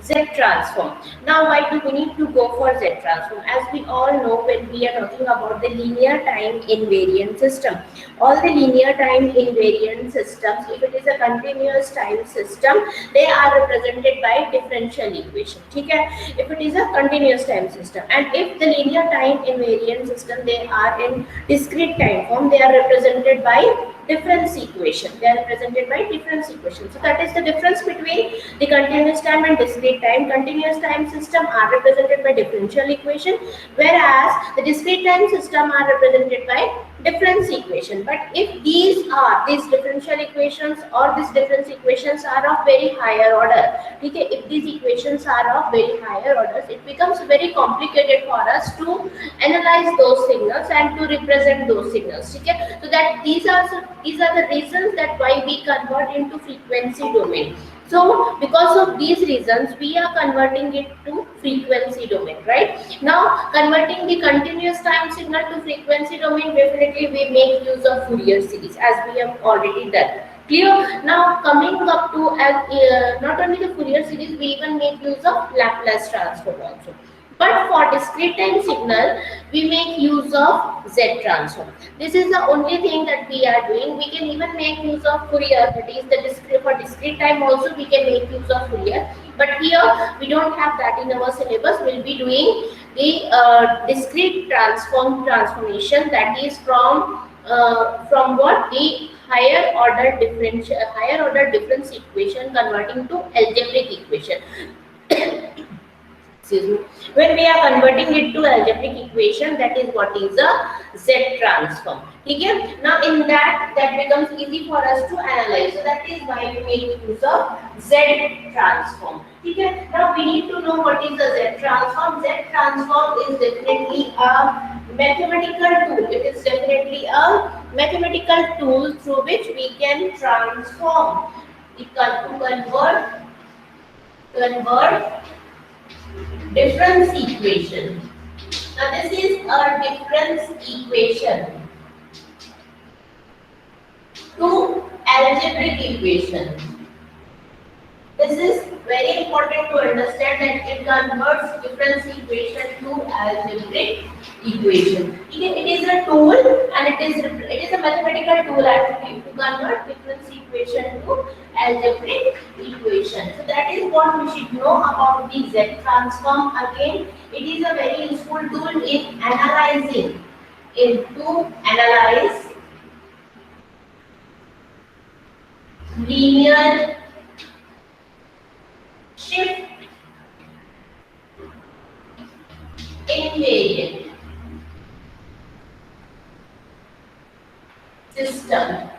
Z transform. Now, why do we need to go for Z transform? As we all know, when we are talking about the linear time invariant system, all the linear time invariant systems, if it is a continuous time system, they are represented by differential equation. Okay? If it is a continuous time system, and if the linear time invariant system, they are in discrete time form, they are represented by difference equation. They are represented by difference equation. So that is the difference between the continuous time and discrete time. Continuous time system are represented by differential equation, whereas the discrete time system are represented by difference equation. But if these differential equations or these difference equations are of very higher order, okay, if these equations are of very higher orders, it becomes very complicated for us to analyze those signals and to represent those signals. Okay, so that these are the reasons that why we convert into frequency domain. So because of these reasons, we are converting it to frequency domain. Right now, converting the continuous time signal to frequency domain, definitely we make use of Fourier series, as we have already done. Clear? Now coming up to not only the Fourier series, we even make use of Laplace transform also. But for discrete time signal, we make use of Z transform. This is the only thing that we are doing. We can even make use of Fourier. That is the discrete, for discrete time also we can make use of Fourier. But here we don't have that in our syllabus. We'll be doing the discrete transformation, that is from what, the higher order difference equation converting to algebraic equation. Excuse me. When we are converting it to algebraic equation, that is what is a Z transform. Okay? Now in that becomes easy for us to analyze. So that is why we make use of Z transform. Okay? Now we need to know what is the Z transform. Z transform is definitely a mathematical tool. It is definitely a mathematical tool through which we can transform, to convert difference equation. Now this is a difference equation to algebraic equation. This is very important to understand that it converts difference equation to algebraic equation. It is a tool, and it is a mathematical tool actually to convert difference equation to algebraic equation. So that is what we should know about the Z transform. Again, it is a very useful tool in analyzing, analyze linear shift invariant system.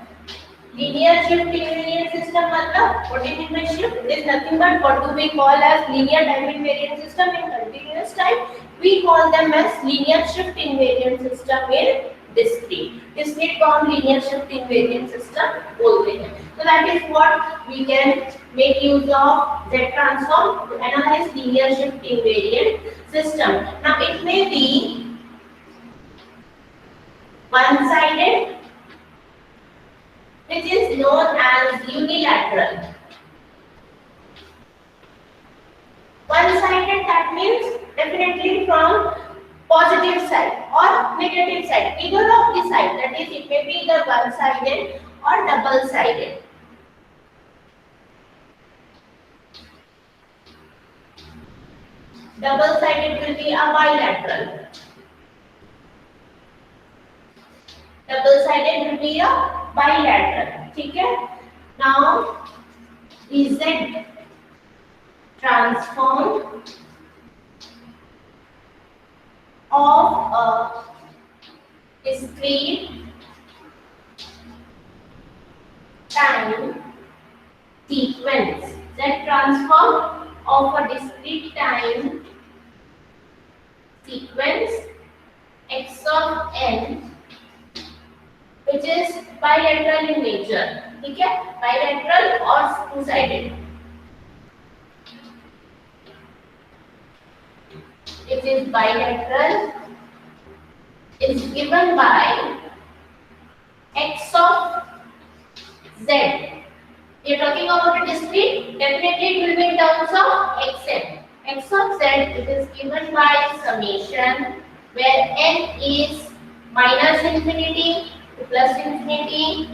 Linear shift invariant system matlab, what do you mean by shift? It is nothing but what do we call as linear time invariant system in continuous time. We call them as linear shift invariant system in discrete form linear shift invariant system बोलते हैं. So that is what we can make use of Z transform to analyze linear shift invariant system. Now it may be one-sided, which is known as unilateral. One-sided, that means definitely from positive side or negative side, either of the side, that is it may be either one-sided or double-sided. Double-sided will be a bilateral. Double-sided will be a bilateral. Okay? Now, the Z transform of a discrete time sequence. Z transform of a discrete time sequence x of n, which is bilateral in nature. Okay? Bilateral or two-sided. It is bilateral, is given by x of z We are talking about a discrete. Definitely it will be in terms of xn. X of z, it is given by summation where n is minus infinity to plus infinity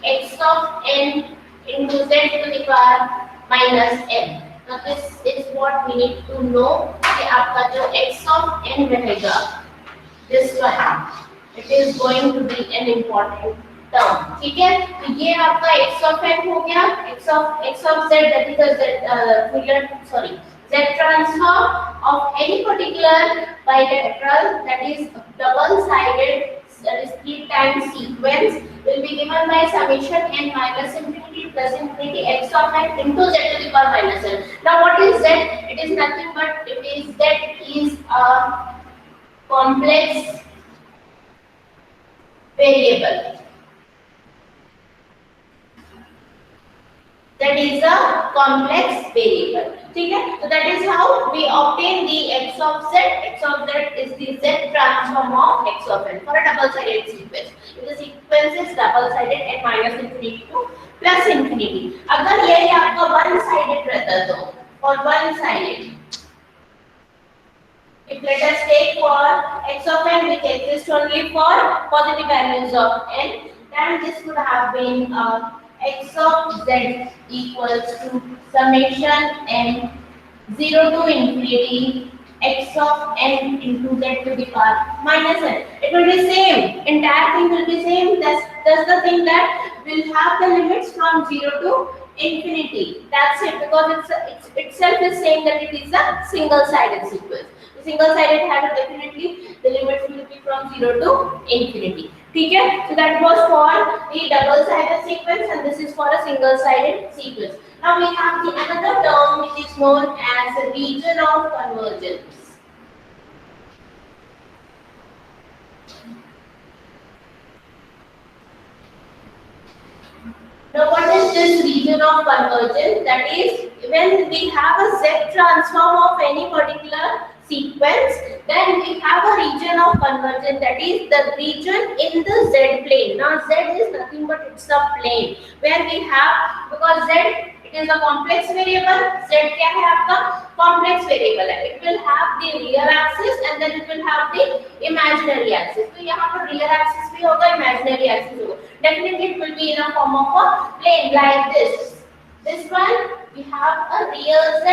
x of n into z to the power minus n. Now this is what we need to know कि आपका जो x of n रहेगा, this one, it is going to be an important term. ठीक है, तो ये आपका x of n हो गया, x of z, that is the Fourier, sorry, z transform of any particular bilateral, that is double sided, that is 3 times sequence, will be given by summation n minus infinity plus infinity x of n into z to the power minus n. Now what is z? It is nothing but z is a complex variable. That is a complex variable. ठीक है, so that is how we obtain the x of z. X of z is the z transform of x of n for a double-sided sequence. If the sequence is double-sided n minus infinity to plus infinity. अगर ये आपका one-sided रहता तो, or one-sided, if let us take for x of n which exists only for positive values of n, then this would have been x of z equals to summation n 0 to infinity x of n into z to the power minus n. It will be same. Entire thing will be same. That's the thing that will have the limits from 0 to infinity. That's it, because it's itself is saying that it is a single-sided sequence. The single-sided have definitely the limits will be from 0 to infinity. ठीक है, so that was for the double-sided sequence and this is for a single-sided sequence. Now we have the another term which is known as a region of convergence. Now what is this region of convergence? That is when we have a Z transform of any particular sequence, then we have a region of convergence, that is the region in the Z plane. Now Z is nothing but it's a plane where we have, because Z it is a complex variable, Z क्या है आपका complex variable है, it will have the real axis and then it will have the imaginary axis. तो यहाँ पर real axis भी होगा, imaginary axis होगा. Definitely it will be in a form of a plane like this. This one we have a real Z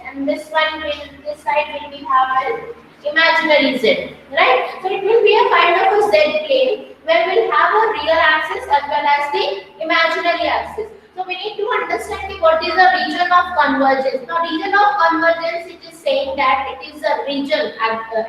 and this one will, this side will be have an imaginary Z, right? So it will be a kind of a Z plane where we'll have a real axis as well as the imaginary axis. So we need to understand what is the region of convergence. Now region of convergence, it is saying that it is a region.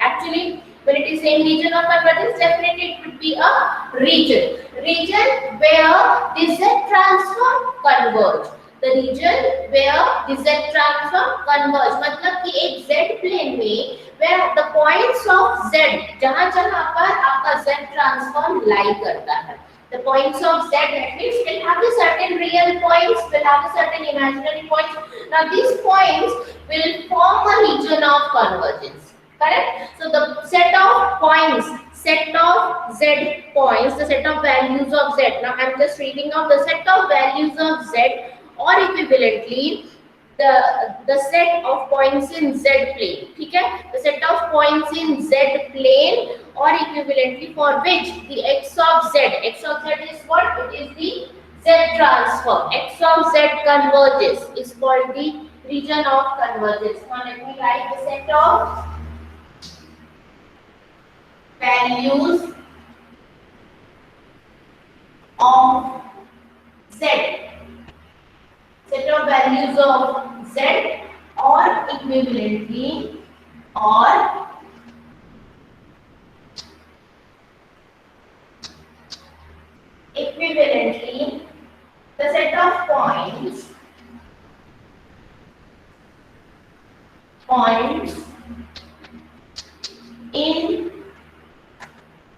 Actually, when it is saying region of convergence, definitely it would be a region. Region where the Z transform converge. The region where the Z transform converge. मतलब कि एक Z plane में where the points of Z, जहाँ जहाँ पर आपका Z transform lie करता है. The points of Z, that means will have a certain real points, will have a certain imaginary points. Now these points will form a region of convergence. Correct? So the set of points, set of Z points, the set of values of Z. Now I am just reading out the set of values of Z, or equivalently the set of points in Z plane. ठीक है? The set of points in Z plane, or equivalently for which the x of Z is what? It is the Z transform. X of Z converges is called the region of convergence. Now let me write the set of values of Z. Set of values of Z, or equivalently the set of points in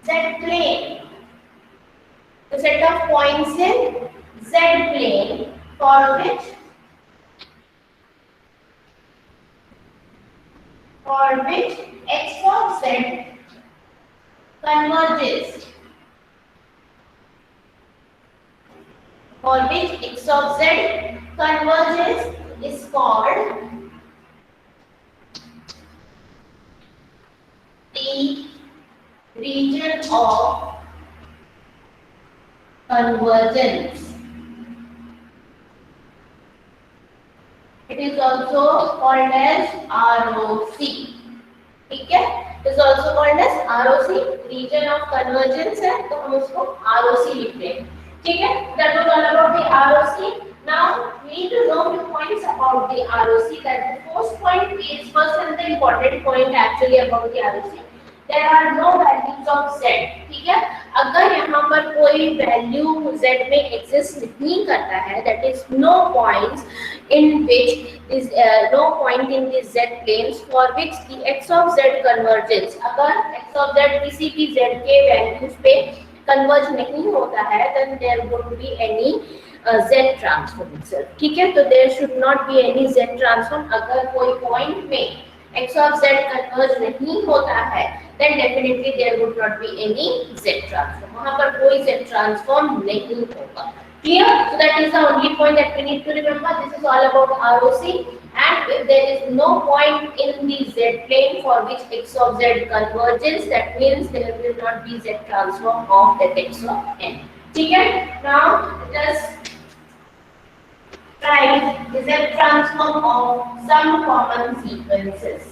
Z plane. The set of points in Z plane for which x of Z converges. For which x of Z convergence is called the region of convergence. It is also called as ROC. ठीक है, it is also called as ROC, region of convergence है, तो हम उसको ROC लिख रहे हैं. ठीक है, that was all about the ROC. Now we need to know the points about the ROC. That the first point is, first and the important point actually about the ROC. There are no values of z. ठीक है, अगर यहाँ पर कोई value z में exist नहीं करता है, that is no points in which is no point in the z planes for which the x of z converges. अगर x of z किसी भी z के वैल्यूज पे कन्वर्ज नहीं होता है, then there won't be any z transform itself. ठीक है, तो there should not be any z transform. अगर कोई पॉइंट में x of z converge नहीं होता है, then definitely there would not be any z transform. वहाँ पर कोई z transform नहीं होगा. Clear? So that is the only point that we need to remember. This is all about ROC. And if there is no point in the z plane for which x of z converges, that means there will not be z transform of that x of n. ठीक है? Now let us write the z transform of some common sequences.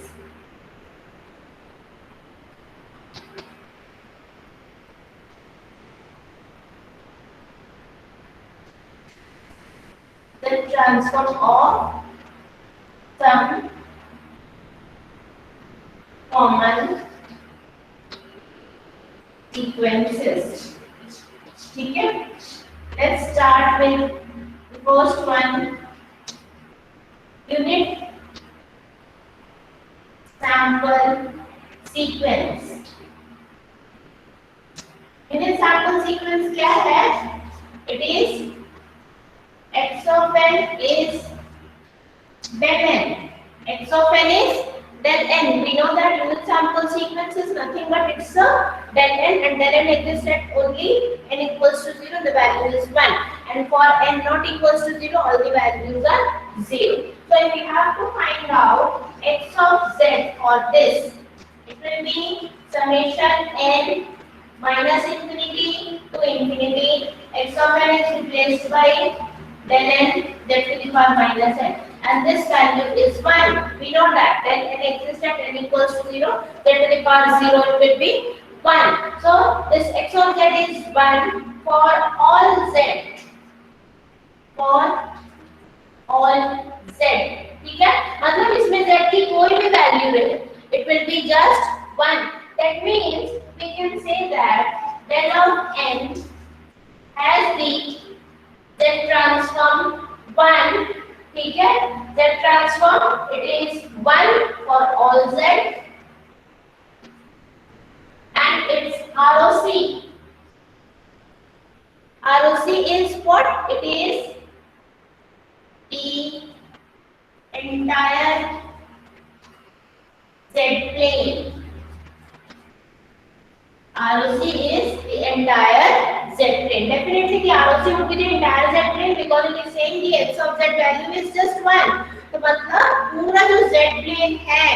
The transform of some common sequences. ठीक है, let's start with the first one, unit sample sequence. Unit sample sequence क्या है? It is x of n is del n. X of n is del n. We know that unit sample sequence is nothing but it's a del n, and del n exists at only n equals to 0, the value is 1. And for n not equals to 0, all the values are 0. So if we have to find out x of z for this, it will be summation n minus infinity to infinity. X of n is replaced by del n z to the power minus n, and this value is 1. We know that del n exists at n equals to 0, z to the power 0 it will be 1. So this x of z is 1 for all z. For all z. ठीक है, मतलब इसमें z की कोई भी value रहे, it will be just 1. That means we can say that del of n has the z transform 1. ठीक है, z transform it is 1 for all z, and its ROC. ROC is what? It is the entire z plane. ROC is the entire z plane. Definitely the ROC would be the entire z plane because it is saying the x of z value is just 1. तो मतलब पूरा जो z plane है,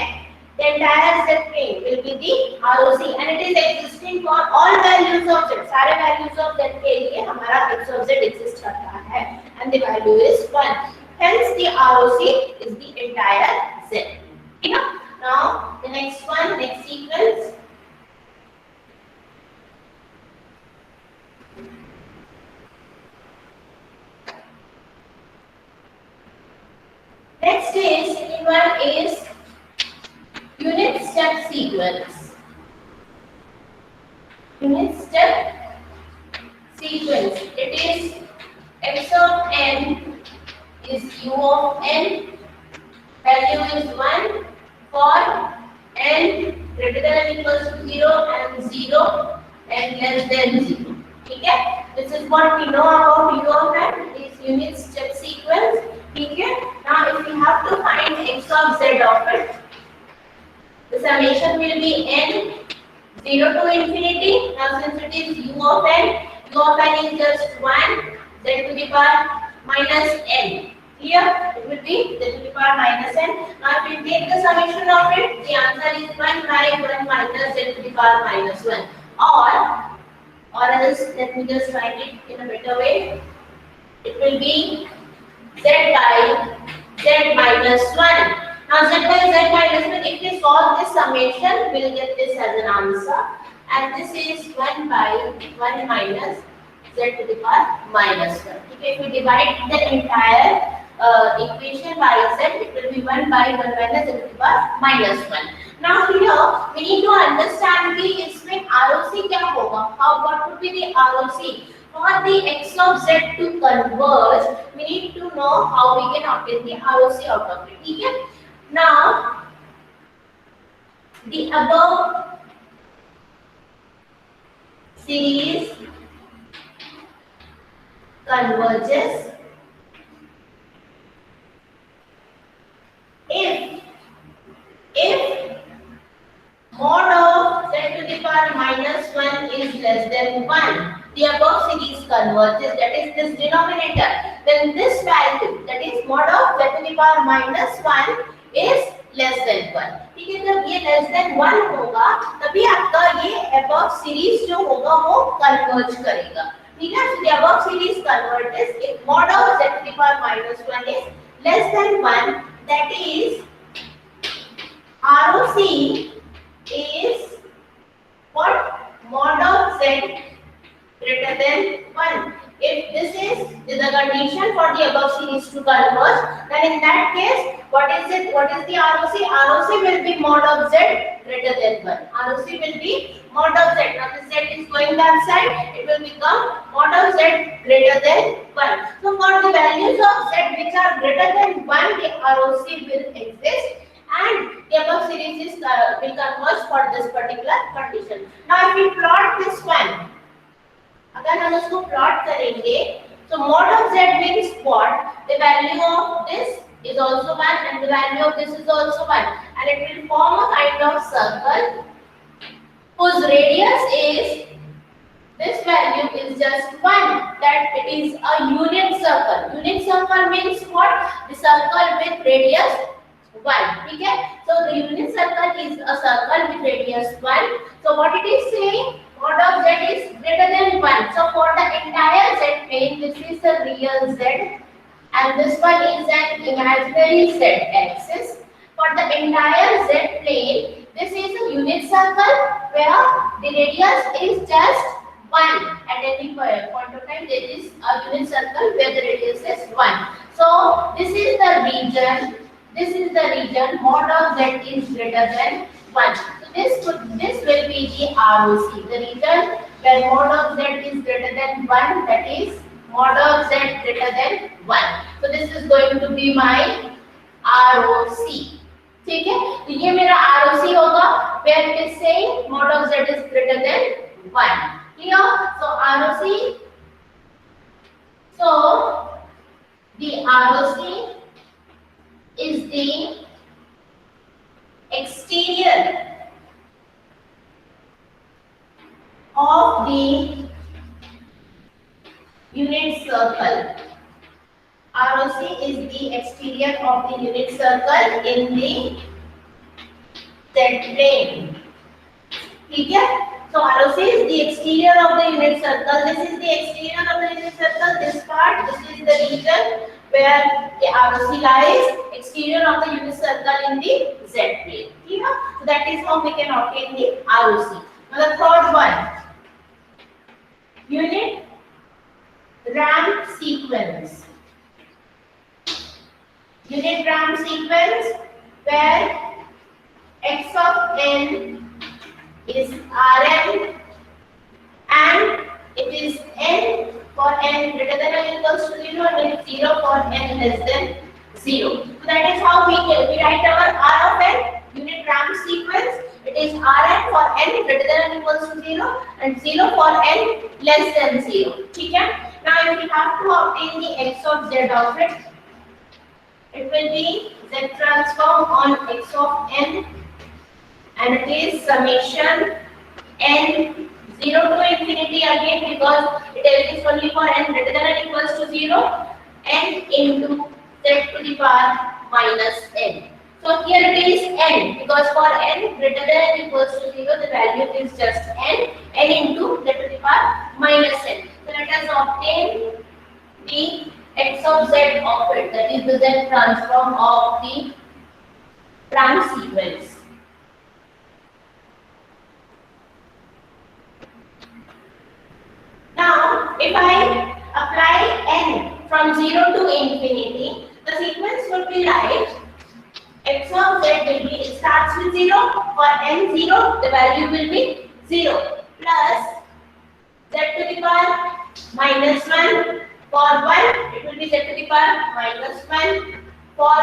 the entire z plane will be the ROC, and it is existing for all values of z. सारे values of z के लिए हमारा x of z exist करता है, and the value is 1. Hence the ROC is the entire z. ठीक है? Now the next one, next sequence. Next is, second one is unit step sequence. Unit step sequence. It is x of n is u of n. Value is 1 for n greater than or equals to 0 and 0 and less than 0. ठीक है? This is what we know about u of n. It is unit step sequence. ठीक है? Now if we have to find x of z of it, the summation will be n 0 to infinity. Now since it is u of n is just 1 z to the power minus n. Here it will be z to the power minus n. Now if we take the summation of it, the answer is 1 by 1 minus z to the power minus 1. Or else, let me just write it in a better way. It will be z by z minus 1. Now z by z minus 1, if we solve this summation, we will get this as an answer. And this is 1 by 1 minus z to the power minus 1. Okay, if we divide the entire equation by z, it will be 1 by 1 minus z to the power minus 1. Now here we need to understand the इसमें ROC क्या होगा? What would be the ROC? For the x of z to converge, we need to know how we can obtain the ROC out of it. ठीक है? Now the above series converges if mod of z to the power minus 1 is less than 1, the above series converges, that is this denominator, then this value, that is mod of z to the power minus 1 is less than 1. ठीक है, जब ये less than 1 होगा तभी आपका ये above series जो होगा वो converge करेगा. ठीक है, so the above series converges if mod of z to the power minus 1 is less than 1, that is ROC is what? Mod of z greater than 1. If this is the condition for the above series to converge, then in that case, what is it? What is the ROC? ROC will be mod of z greater than 1. ROC will be mod of z. Now this z is going that side, it will become mod of z greater than 1. So for the values of z which are greater than 1, the ROC will exist. And the above series is will converge for this particular condition. Now if we plot this one, अगर हम उसको plot करेंगे, so mod of z means what? The value of this is also 1 and the value of this is also 1, and it will form a kind of circle whose radius is, this value is just 1, that it is a unit circle. Unit circle means what? The circle with radius 1. ठीक है, so the unit circle is a circle with radius 1. So what it is saying, mod of z is greater than 1. So for the entire z plane, this is the real z and this one is an imaginary z axis. For the entire z plane, this is a unit circle where the radius is just 1. At any point of time, there is a unit circle where the radius is 1. So this is the region. This is the region mod of z is greater than 1. So this will be the ROC. The region where mod of z is greater than 1, that is mod of z greater than 1. So this is going to be my ROC. ठीक है, तो ये मेरा ROC होगा where it is saying mod of z is greater than 1. Clear? So ROC. So the ROC is the exterior of the unit circle. ROC is the exterior of the unit circle in the z plane. ठीक है? So ROC is the exterior of the unit circle. This is the exterior of the unit circle. This part, this is the region where the ROC lies, exterior of the unit circle in the z plane. Yeah? So that is how we can obtain the ROC. Now the third one, unit ramp sequence. Unit ramp sequence where x of n is Rn and it is n for n greater than or equals to 0 and it is 0 for n less than 0. So that is how we write our R of n, unit ramp sequence. It is Rn for n greater than or equals to 0 and 0 for n less than 0. Okay? Now if we have to obtain the x of z of it, it will be z transform on x of n and it is summation n 0 to infinity again because it is only for n greater than or equals to 0, n into z to the power minus n. So here it is n, because for n greater than or equals to 0, the value is just n into z to the power minus n. So let us obtain the x of z of it, that is the z transform of the prime sequence. Now, if I apply n from 0 to infinity, the sequence would be like x of z will be, it starts with 0, for n 0, the value will be 0, plus z to the power minus 1, for 1, it will be z to the power minus 1, for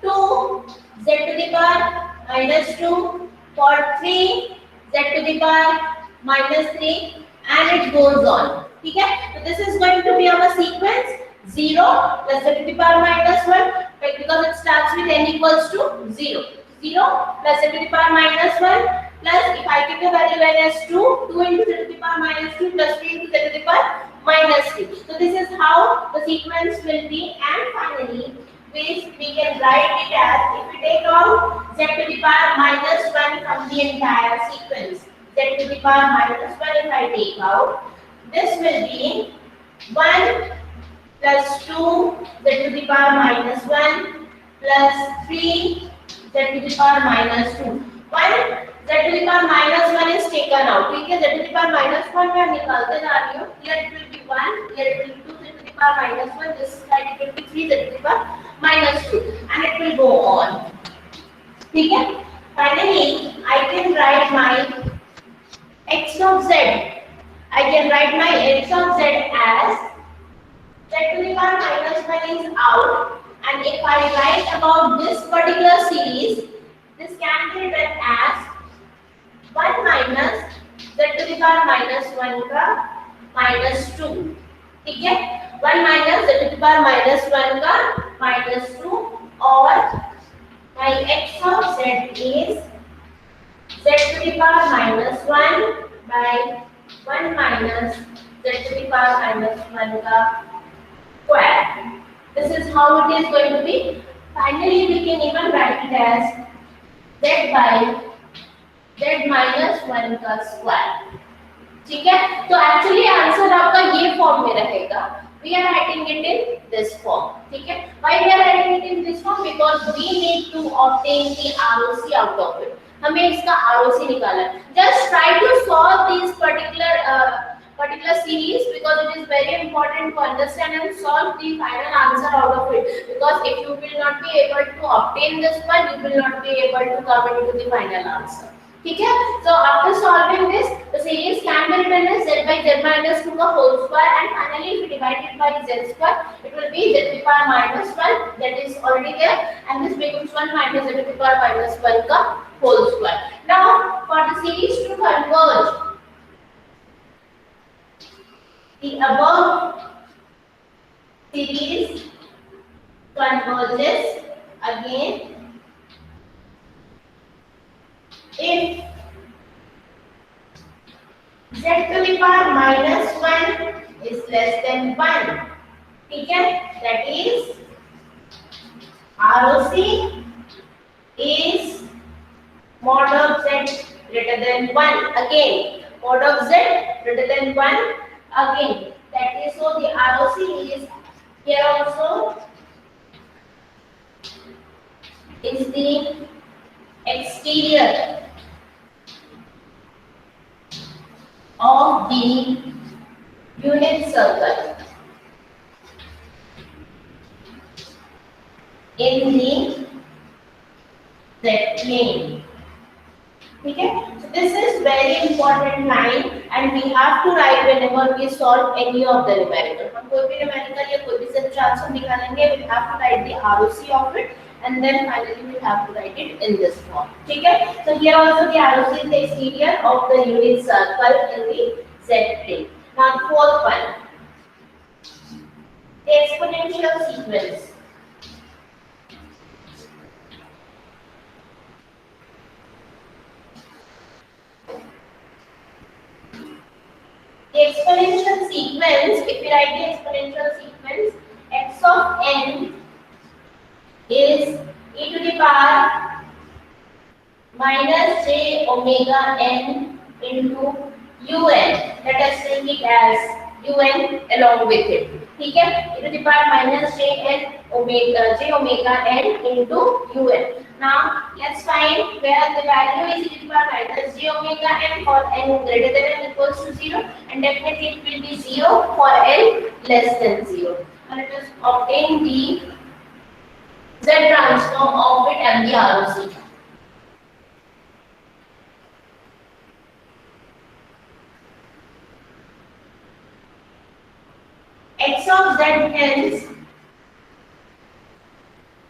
2, z to the power minus 2, for 3, z to the power minus 3, and it goes on. Okay? So this is going to be our sequence 0 plus z to the power minus 1, because it starts with n equals to 0. 0 plus z to the power minus 1 plus, if I give the value n as 2, 2 into z to the power minus 2 plus 3 into z to the power minus 3. So this is how the sequence will be, and finally we can write it as, if we take out z to the power minus 1 from the entire sequence, z to the power minus 1 if I take out, this will be 1 plus 2 z to the power minus 1 plus 3 z to the power minus 2. 1 z to the power minus 1 is taken out. ठीक है, z to the power minus 1 मैं निकालते जा रही हूँ. Here it will be 1, here it will be 2 z to the power minus 1. This side it will be 3 z to the power minus 2, and it will go on. ठीक है. Finally, I can write my x of z. I can write my x of z as z to the power minus 1 is out, and if I write about this particular series, this can be written as 1 minus z to the power minus 1 का minus 2. ठीक है, 1 minus z to the power minus 1 का minus 2, और my x of z is z to the power minus 1 by 1 minus z to the power minus 1 का square. This is how it is going to be. Finally, we can even write it as z by z minus 1 का square. ठीक है, तो actually answer आपका ये form में रहेगा. We are writing it in this form. ठीक है, why we are writing it in this form? Because we need to obtain the ROC out of it. हमें इसका ROC निकालना है. Just try to solve these particular series, because it is very important to understand and solve the final answer out of it, because if you will not be able to obtain this one, you will not be able to come into the final answer. ठीक है, so after solving this, the series can be written as z by z minus 2 का whole square, and finally if we divide it by z square, it will be z to the power minus 1, that is already there, and this becomes 1 minus z to the power minus 1 का whole square. Now for the series to converge, the above series converges again if z to the power minus 1 is less than 1. ठीक है, that is ROC is mod of z greater than 1. Again, mod of z greater than 1. Again, that is, so the ROC is here also is the exterior of the unit circle in the z plane. ठीक है, so this is very important line, and we have to write whenever we solve any of the numerical. हम कोई भी numerical या कोई भी set transform निकालेंगे, we have to write the ROC of it, and then finally we have to write it in this form. ठीक है, so here also the ROC is the exterior of the unit circle in the z plane. Now the fourth one, the exponential sequence. The exponential sequence, if we write the exponential sequence, x of n is e to the power minus j omega n into un. Let us take it as un along with it. ठीक है, e to the power minus j omega n into un. Now let's find where the value is e to the power minus j omega n for n greater than or equals to 0, and definitely it will be 0 for n less than 0. Now let us obtain the z transform of it and the ROC. X of z hence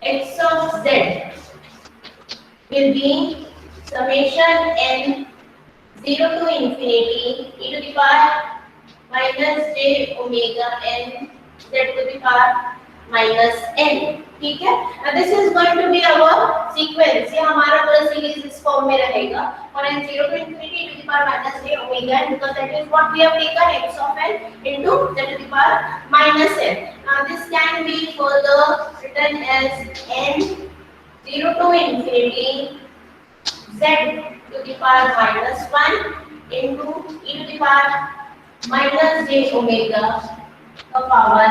x of z will be summation n 0 to infinity e to the power minus j omega n z to the power minus n. ठीक है, now this is going to be our sequence. ये हमारा पूरा series इस form में रहेगा और n 0 to infinity e to the power minus j omega n, because that is what we have taken x of n into z to the power minus n. Now this can be further written as n 0 to infinity z to the power minus 1 into e to the power minus j omega the power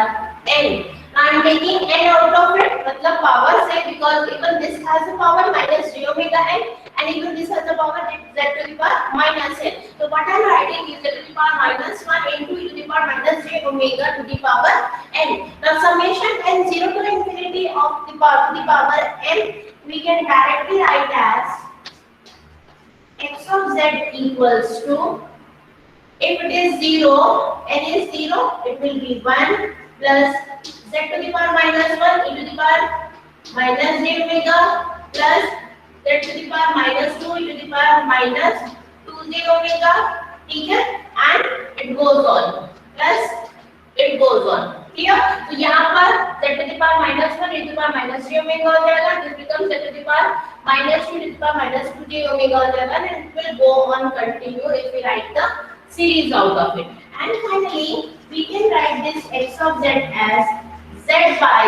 n. Now I am taking n out of it, मतलब power से, because even this has the power minus j omega n and even this has the power z to the power minus n. So what I am writing is z to the power minus 1 into e to the power minus j omega to the power n. Now summation n 0 to infinity of the power to the power n we can directly write as x of z equals to, if it is 0, n is 0, it will be 1 plus z to the power minus 1 e to the power minus j omega plus z to the power minus 2 e to the power minus 2j omega. ठीक है, and it goes on plus it goes on. Clear? तो यहाँ पर z to the power minus 1 e to the power minus j omega हो जाएगा, this becomes z to the power minus 2 e to the power minus 2j omega हो जाएगा, and it will go on continue if we write the series out of it. And finally we can write this x of z as z by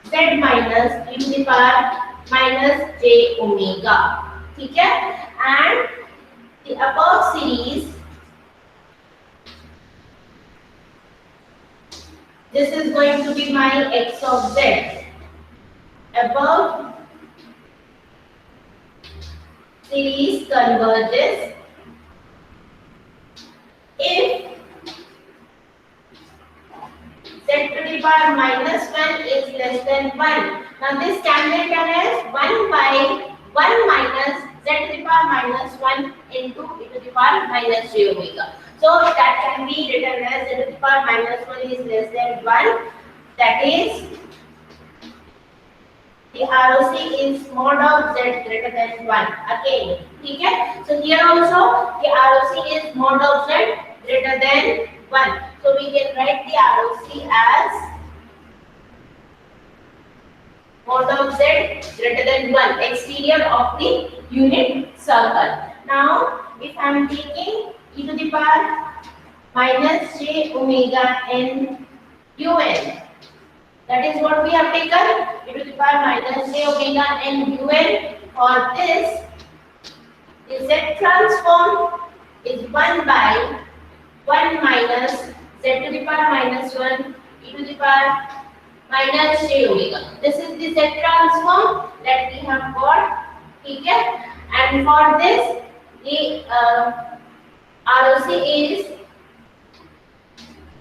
z minus e to the power minus j omega. ठीक है, and the above series, this is going to be my x of z. Above series converges if z to the power minus 1 is less than 1. Now this can be written as 1 by 1 minus z to the power minus 1 into e to the power minus j omega. So that can be written as z to the power minus 1 is less than 1. That is, the ROC is mod of z greater than 1. Again, ठीक है? So here also the ROC is mod of z greater than 1. So we can write the ROC as mod of z greater than 1, exterior of the unit circle. Now if I am taking e to the power minus j omega n un, that is what we have taken, e to the power minus j omega n un. For this, the z transform is 1 by 1 minus z to the power minus 1 e to the power minus j omega. This is the z transform that we have got. ठीक है, and for this the ROC is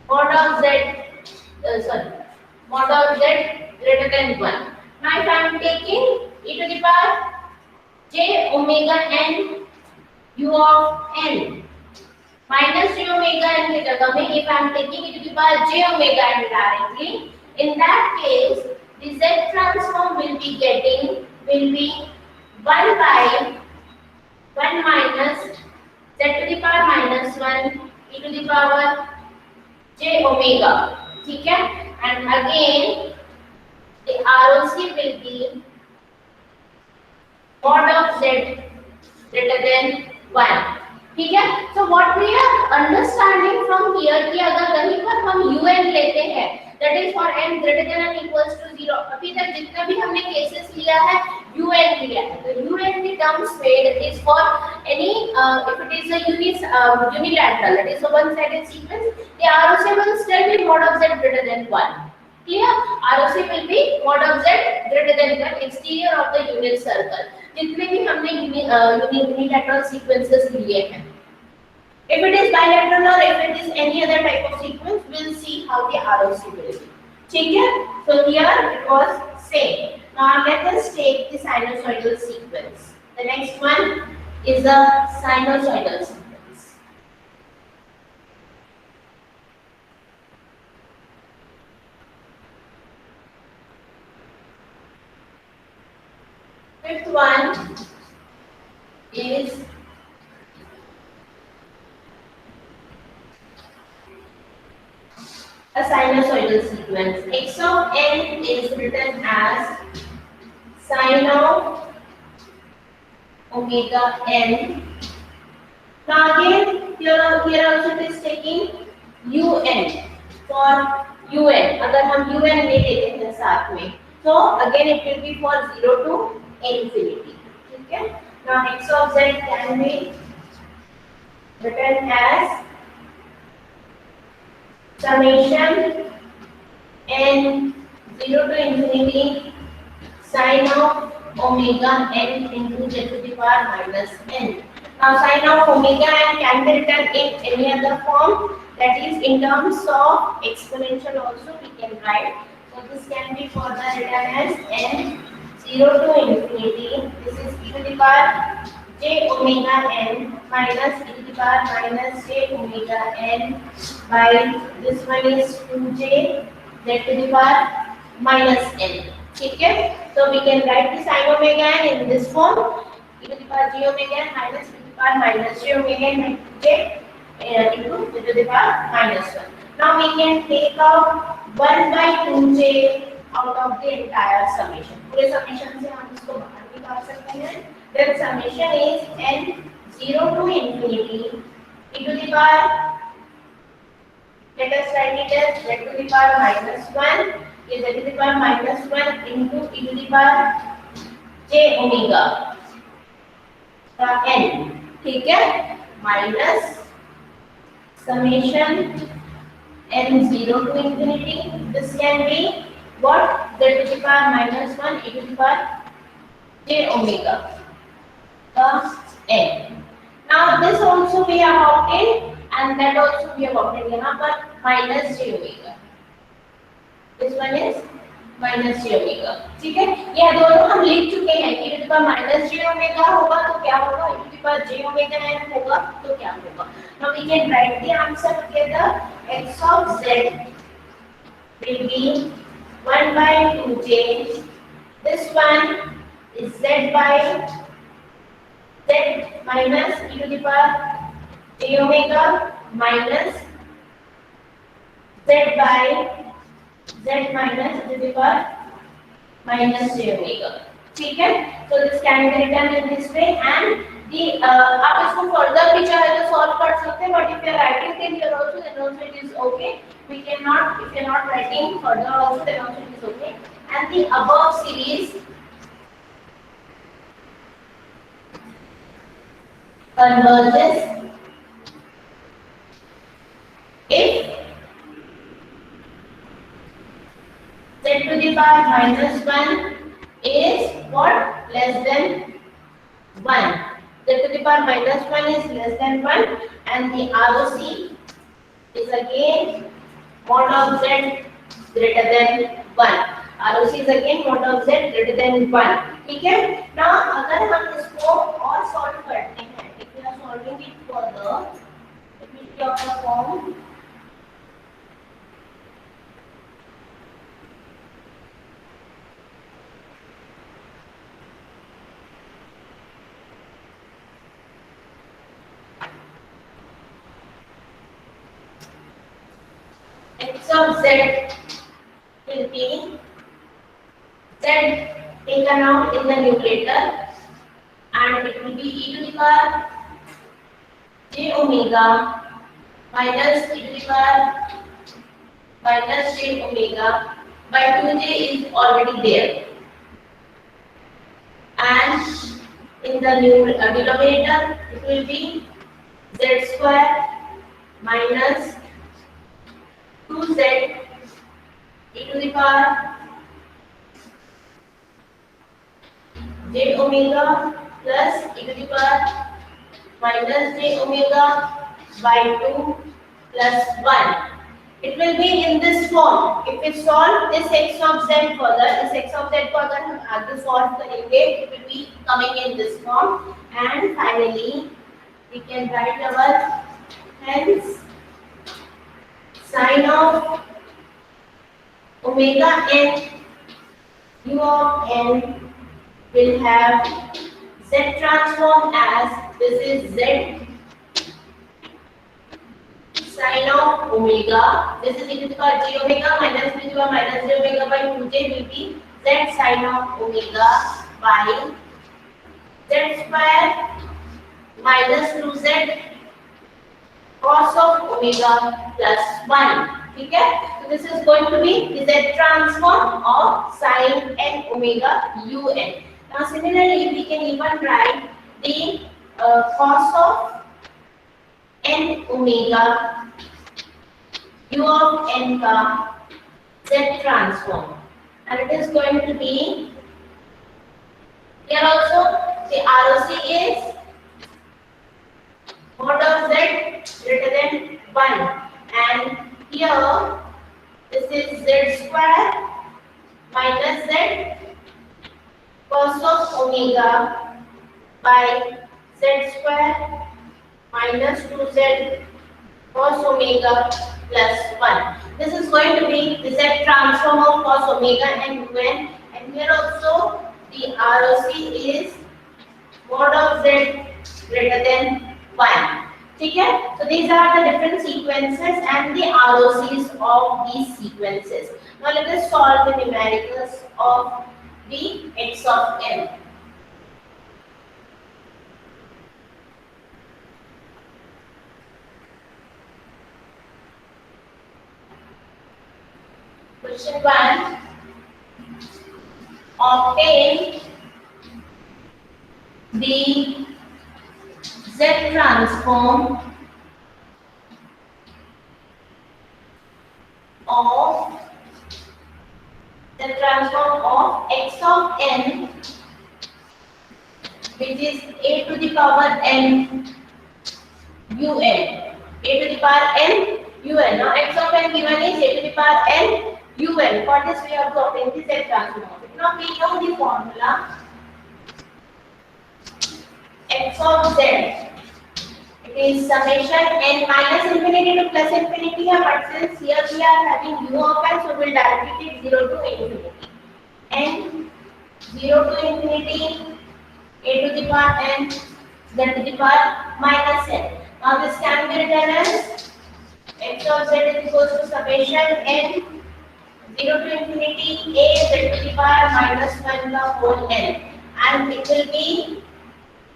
mod of z mod of z greater than 1. Now if I am taking e to the power j omega n u of n minus j omega n की जगह में if I am taking e to the power j omega n directly, in that case the z transform will be 1 by 1 minus z to the power minus 1 e to the power j omega. ठीक है, and again the ROC will be mod of z greater than 1. ठीक है, so what we are understanding from here कि अगर कहीं पर हम un लेते हैं that is for n greater than और इक्वल्स टू 0। अभी तक जितना भी हमने केसेस लिया है un लिया है, तो un के टर्म्स में that is for any if it is a unilateral, that is a one sided sequence, the ROC will still be mod of z greater than 1. Clear? ROC will be mod of z greater than 1 exterior of the unit circle, जितने भी हमने unilateral sequences लिए हैं। If it is bilateral or if it is any other type of sequence, we'll see how the ROC will be. ठीक है? So here it was same. Now let us take the sinusoidal sequence. The next one is the sinusoidal sequence. Fifth one is a sinusoidal sequence. X of n is written as sin of omega n. Now again here also it is taking un for un. अगर हम un ले लेते हैं साथ में, so again it will be for 0 to infinity. ठीक है? Now x of z can be written as summation n 0 to infinity sin of omega n into z to the power minus n. Now sin of omega n can be written in any other form, that is in terms of exponential also we can write. So this can be further written as n 0 to infinity, this is e to the power j omega n minus e to the power minus j omega n by this one is 2j z to the power minus n. ठीक है? So we can write the sin omega n in this form, e to the power j omega n minus e to the power minus j omega n by j into e to the power minus 1. Now we can take out 1 by 2j out of the entire summation. पूरे summation से हम इसको बाहर निकाल सकते हैं. Then summation is n 0 to infinity e to the power, let us write it as z to the power minus 1 is z to the power minus 1 into e to the power j omega का n. ठीक है? minus summation n 0 to infinity, this can be what, z to the power minus 1 e to the power j omega का n. Now this also we have obtained and that also we have obtained. यहाँ पर minus j omega, this one is minus j omega. ठीक है? यह दोनों हम लिख चुके हैं कि e to the power minus j omega होगा तो क्या होगा, e to the power j omega n होगा तो क्या होगा. Now we can write the answer together. X of z will be 1 by 2j. This one is z by z minus e to the power j omega minus z by z minus e to the power minus j omega. ठीक है? So this can be written in this way and the आप इसको further भी चाहे तो solve कर सकते हैं, but if you are writing it here also then also it is okay. We cannot, if you are not writing further also then also it is okay. And the above series converges if z to the power minus 1 is what, less than 1. Z to the power minus 1 is less than 1 and the ROC is again mod of z greater than 1. ROC is again mod of z greater than 1. ठीक है? Now अगर हम इसको और solve करते हैं, if we are solving it further, let me take out the form. X of z will be z taken out in the numerator and it will be e to the power j omega minus e to the power minus j omega by 2j is already there, and in the denominator it will be z square minus 2z e to the power j omega plus e to the power minus j omega by 2 plus 1. It will be in this form. If we solve this x of z further, this x of z को अगर हम आगे solve करेंगे, it will be coming in this form. And finally, we can write our hence sine of omega n u of n will have z transform as this is z sine of omega. This is e to the power j omega minus b to the power minus j omega by 2j will be z sine of omega by z square minus 2z cos of omega plus 1. ठीक है? So this is going to be the z transform of sine n omega un. Now similarly we can even write the cos of n omega u of n का z transform, and it is going to be here also the ROC is mod of z greater than 1, and here this is z square minus z cos of omega by z square minus 2z cos omega plus 1. This is going to be the z transform of cos omega and un, and here also the ROC is mod of z greater than 1. ठीक है? So these are the different sequences and the ROCs of these sequences. Now let us solve the numericals of the x of n. Question 1. Obtain the Z transform of x of n, which is a to the power n un. A to the power n un. Now x of n given is a to the power n un. For this we have to obtain the Z transform. Now we know the formula x of z. It is summation n minus infinity to plus infinity है, but since here we are having u of n, so we will directly take 0 to infinity. n 0 to infinity a to the power n z to the power minus n. Now this can be written as x of z is equal to summation n 0 to infinity a z to the power minus 1 the whole n, and it will be,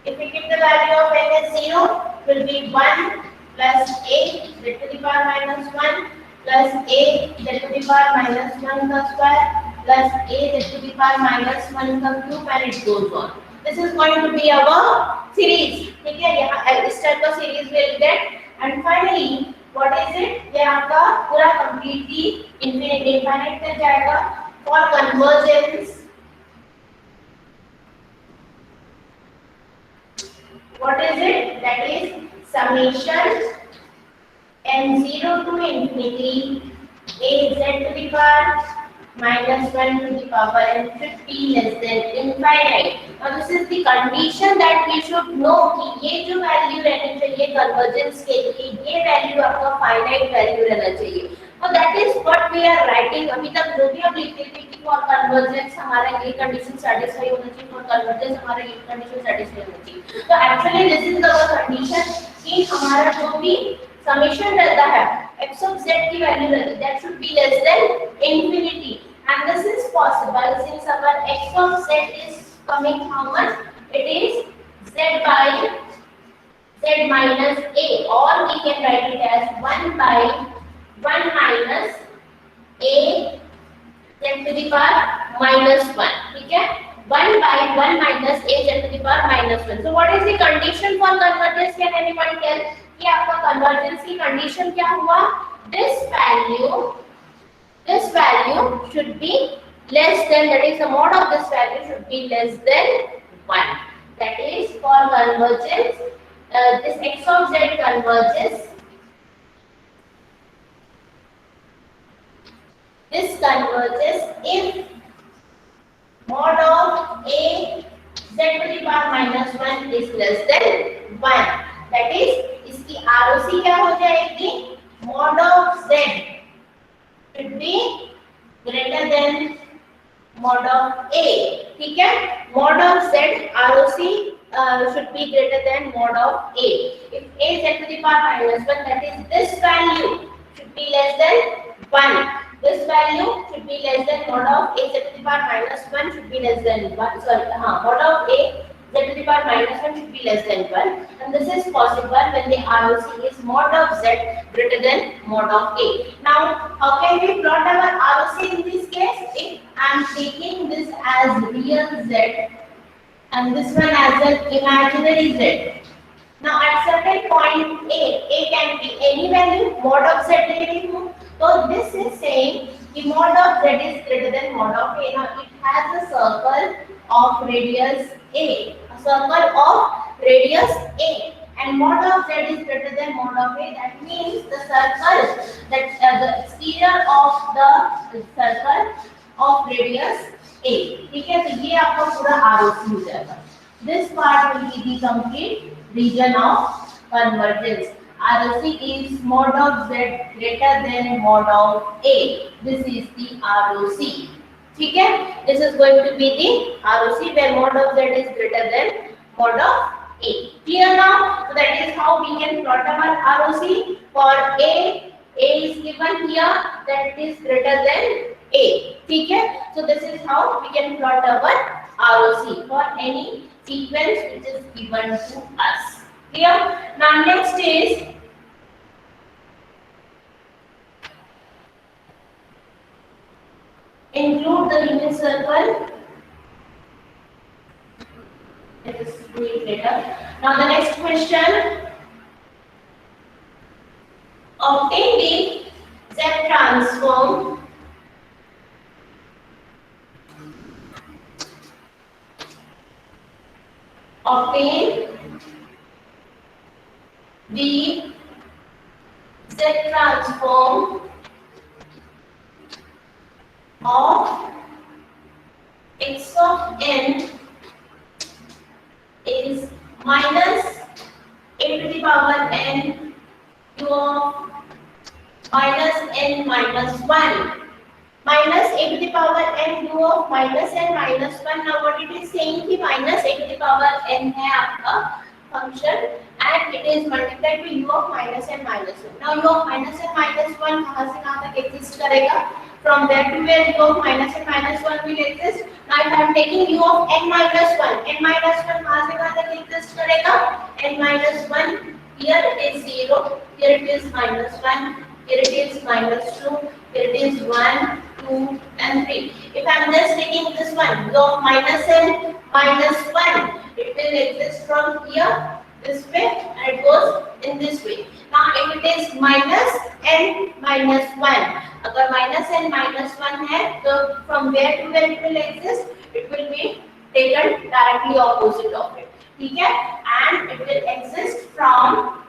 if we keep the value of n as 0, it will be 1 plus a z to the power minus 1 plus a z to the power minus 1 the square plus a z to the power minus 1 the cube, and it goes on. This is going to be our series. ठीक है? यहाँ इस type का series will get, and finally what is it? ये आपका पूरा completely infinite तक जाएगा. For convergence, what is it? That is summation n0 to infinity a z to the power minus 1 to the power n 50 less than infinite. Now this is the condition that we should know कि ये जो value रहनी चाहिए convergence के लिए, ये value आपका finite value रहना चाहिए. So that is what we are writing. अभी तक जो भी हम लिखते थे कि for convergence हमारा ये condition satisfy होना चाहिए, for convergence हमारा ये condition satisfy होना चाहिए. So actually this is the condition कि हमारा जो भी summation रहता है x of z की value रहती है, that should be less than infinity, and this is possible since our x of z is coming how much? It is z by z minus a, or we can write it as 1 by 1 minus a z to the power minus 1. ठीक है, 1 by 1 minus a z to the power minus 1. So what is the condition for convergence? Can anyone tell कि आपका convergence की condition क्या हुआ? This value should be less than, that is the mod of this value should be less than 1. That is for convergence, this x of z converges. This converges if mod of a z to the power minus 1 is less than 1. That is इसकी ROC क्या हो जाएगी? Mod of z should be greater than mod of a. ठीक है, mod of z ROC should be greater than mod of a. If a z to the power minus 1, that is this value should be less than 1. This value should be less than mod of a z to the power minus 1 should be less than 1. Sorry, mod of a z to the power minus 1 should be less than 1. And this is possible when the ROC is mod of z greater than mod of a. Now, how can we plot our ROC in this case? If I am taking this as real z and this one as an imaginary z. Now, at certain point a can be any value, mod of z ले हूँ. So this is saying the mod of z is greater than mod of a. Now it has a circle of radius a, and mod of z is greater than mod of a. That means the circle, that the exterior of the circle of radius a. ठीक है, तो ये आपका पूरा ROC हो जाएगा. This part will be the complete region of convergence. ROC is mod of z greater than mod of a. This is the ROC. ठीक है, this is going to be the ROC where mod of z is greater than mod of a. Clear now? So that is how we can plot our ROC for a. A is given here that it is greater than a. ठीक है, so this is how we can plot our ROC for any sequence which is given to us. Clear? Now next is include the unit circle. Let us do it later. Now the next question. Obtain the Z transform obtain the Z transform of x of n is minus a to the power n u of minus n minus 1. Minus a to the power n u of minus n minus 1. Now what it is saying कि minus a to the power n है आपका function and it is multiplied by u of minus n minus 1. Now u of minus n minus 1 कहाँ से कहाँ तक exist करेगा? From where to where u of minus n minus 1 will exist? Now if I am taking u of n minus 1 कहाँ से कहाँ तक exist करेगा? n minus 1, here it is 0, here it is minus 1, here it is minus 2, here it is 1, 2 and 3. If I am just taking this one, u of minus n minus 1, it will exist from here this way and it goes in this way. Now if it is minus n minus 1, अगर minus n minus 1 है तो from where to where it will exist? It will be taken directly opposite of it. ठीक है? And it will exist from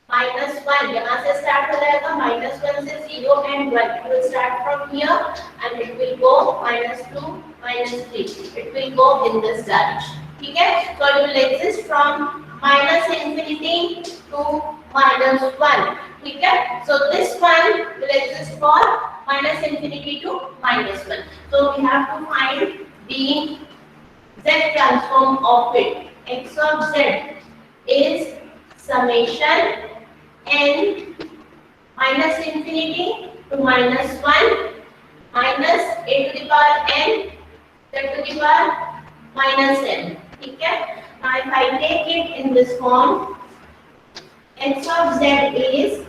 minus 1. यहाँ से start हो जाएगा minus 1 से 0 and 1. It will start from here and it will go minus 2, minus 3. It will go in this direction. ठीक है? So it will exist from minus infinity to minus 1. ठीक है? So this one will exist for minus infinity to minus 1. So we have to find the Z transform of it. X of Z is summation n minus infinity to minus 1 minus a to the power n z to the power minus n. ठीक है? Now if I take it in this form, x of z is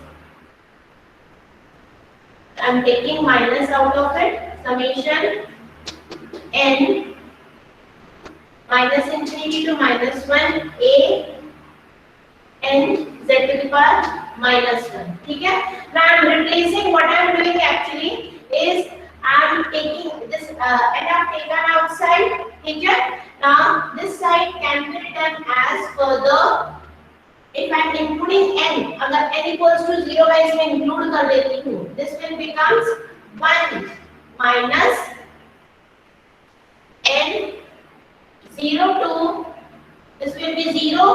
I'm taking minus out of it. Summation n minus infinity to minus 1 a n z to the power minus 1. ठीक है? Now I'm replacing. What I'm doing actually is I'm taking this and I've taken outside. ठीक है? Now this side can be written as further. If I'm including n, अगर n equals to 0 मैं इसमें include कर देती हूँ. This will becomes 1 minus n 0 to this will be 0.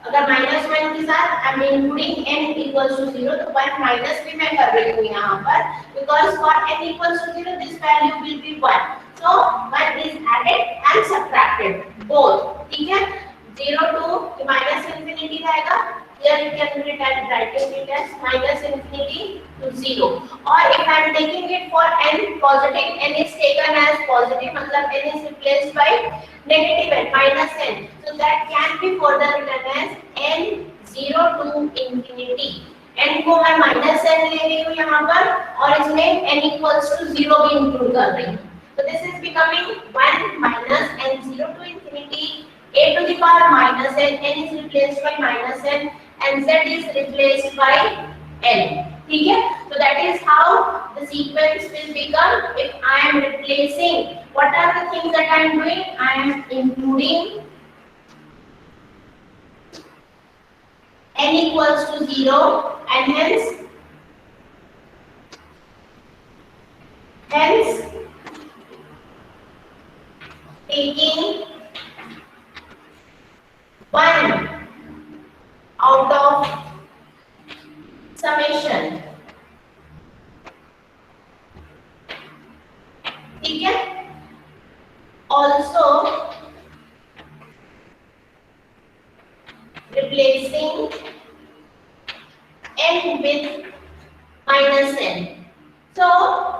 अगर minus 1 के साथ I am including n equals to 0 तो 1 minus भी मैं कर रही हूँ यहाँ पर because for n equals to 0 this value will be 1. So 1 is added and subtracted both. ठीक है? 0 to minus infinity रहेगा. Here you can writing it as minus infinity to 0. Or if I am taking it for n positive, n is taken as positive, मतलब n is replaced by negative n minus n. So that can be further written as n 0 to infinity. n को मैं minus n ले रही हूँ यहाँ पर और इसमें n equals to 0 भी include कर रही हूँ. So this is becoming 1 minus n 0 to infinity a to the power minus n. n is replaced by minus n and z is replaced by n. ठीक है? So that is how the sequence will become if I am replacing. What are the things that I am doing? I am including n equals to 0 and hence taking 1 out of summation. ठीक है? Also replacing n with minus n. So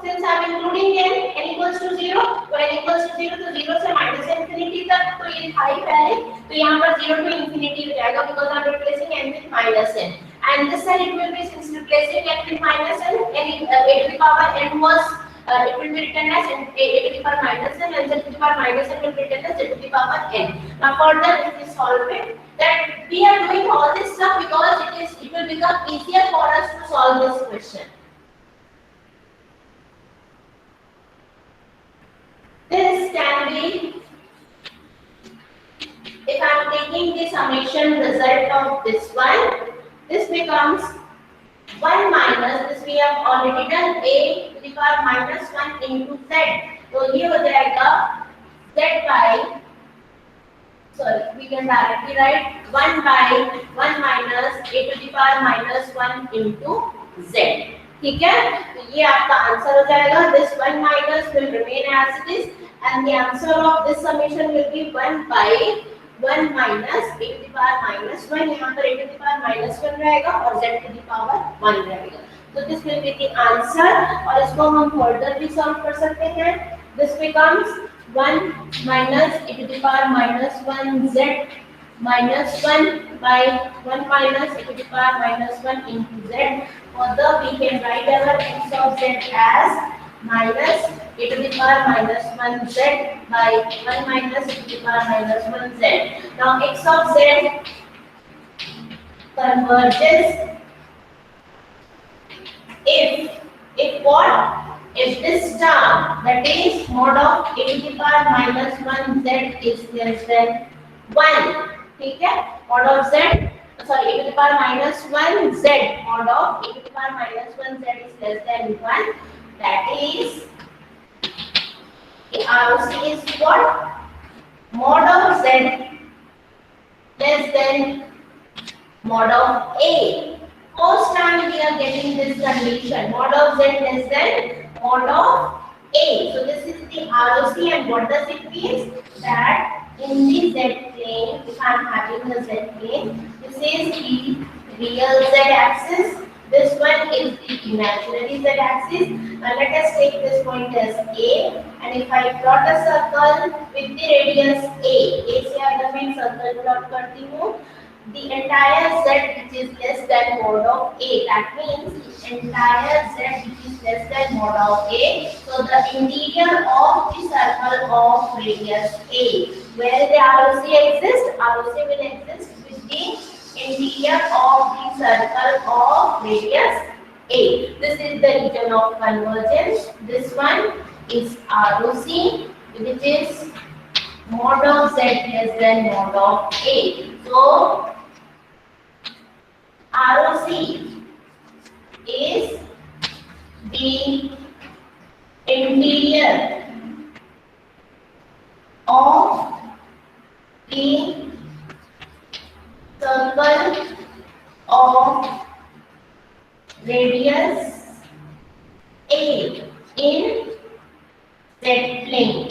since I am including n equals to 0, तो n equals to 0 तो 0 से minus infinity तक तो ये था ही पहले, तो यहाँ पर 0 to infinity हो जाएगा because I am replacing n with minus n. And this side it will be since replacing n with minus n, a to the power n was it will be written as a to the power minus n and z to the power minus n will be written as z to the power n. Now further if we solve it, that we are doing all this stuff because it will become easier for us to solve this question. This can be, if I am taking the summation result of this one, this becomes 1 minus, this we have already done, a to the power minus 1 into z. तो ये हो जाएगा z by, sorry, we can directly write 1 by 1 minus a to the power minus 1 into z. ठीक है? तो ये आपका answer हो जाएगा. This 1 minus will remain as it is and the answer of this summation will be 1 by 1 minus a to the power minus 1. यहाँ पर a to the power minus 1 रहेगा और z to the power 1 रहेगा. So this will be the answer और इसको हम further भी solve कर सकते हैं. This becomes 1 minus e to the power minus 1 z minus 1 by 1 minus e to the power minus 1 into z. Further, we can write our x of z as minus e to the power minus 1 z by 1 minus e to the power minus 1 z. Now, x of z converges if what? If this term, that is mod of a to the power minus 1 z is less than 1. ठीक है? Mod of z, sorry, a to the power minus 1 z, mod of a to the power minus 1 z is less than 1. That is, the ROC is what? Mod of z less than mod of a. First time we are getting this condition, mod of z less than mod of a. So this is the ROC, and what does it mean? That in the z plane, if I am having a z plane, this is the real z axis, this one is the imaginary z axis. Now let us take this point as a, and if I plot a circle with the radius a से अगर मैं circle plot करती हूँ, the entire z which is less than mod of a. That means the entire z which is less than mod of a. So the interior of the circle of radius a, where the ROC exists, ROC will exist with the interior of the circle of radius a. This is the region of convergence. This one is ROC, which is mod of z less than mod of a. So ROC is the interior of the circle of radius a in z plane.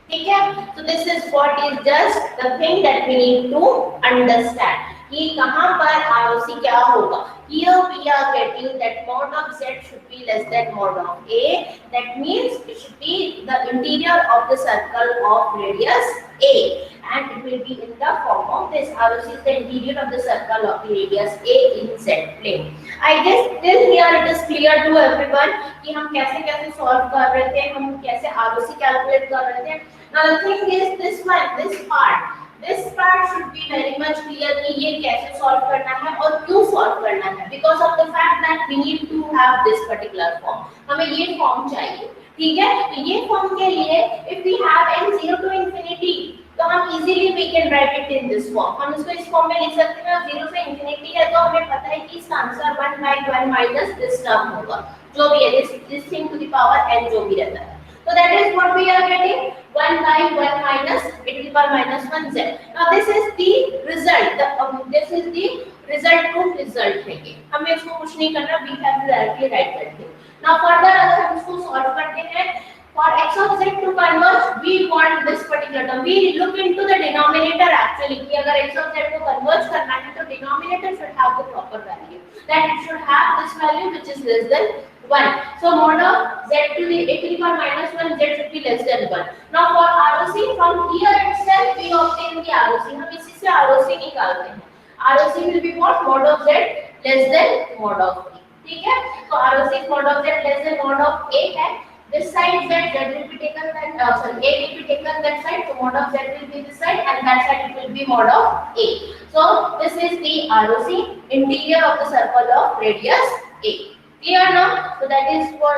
ठीक है, so this is what is just the thing that we need to understand. ये कहाँ पर ROC क्या होगा? Here we are getting that mod of z should be less than mod of a. That means it should be the interior of the circle of radius a, and it will be in the form of this. ROC is the interior of the circle of the radius a in z plane. I guess till here it is clear to everyone कि हम कैसे कैसे solve कर रहे थे, हम कैसे ROC calculate कर रहे थे. Now the thing is this one, this part should be very much clear कि ये कैसे solve करना है और क्यों solve करना है, because of the fact that we need to have this particular form. हमें ये form चाहिए, ठीक है? तो ये form के लिए if we have n 0 to infinity, तो हम easily we can write it in this form. हम इसको इस form में लिख सकते हैं. 0 से infinity है तो हमें पता है कि इसका answer 1 by 1 minus this term होगा, जो भी है this thing to the power n जो भी रहता है. So that is what we are getting, 1 by 1 minus e to the power minus 1 z. Now this is the result. This is the result to result thinking. हमें इसको कुछ नहीं करना, we have to directly write that thing. Now further अगर हम इसको solve करते हैं, for x of z to converge, we want this particular term. We look into the denominator actually. कि अगर x of z को converge करना है तो denominator should have the proper value. That it should have this value which is less than 1. So mod of z to the a to the power minus 1 z should be less than 1. Now for ROC, from here itself we obtain the ROC. हम इसी से ROC निकालते हैं. ROC will be what? Mod of z less than mod of a. ठीक है? तो ROC mod of z less than mod of a है. This side z will be taken that a will be taken that side. So mod of z will be this side, and that side it will be mod of a. So this is the ROC, interior of the circle of radius a. Clear now? So that is for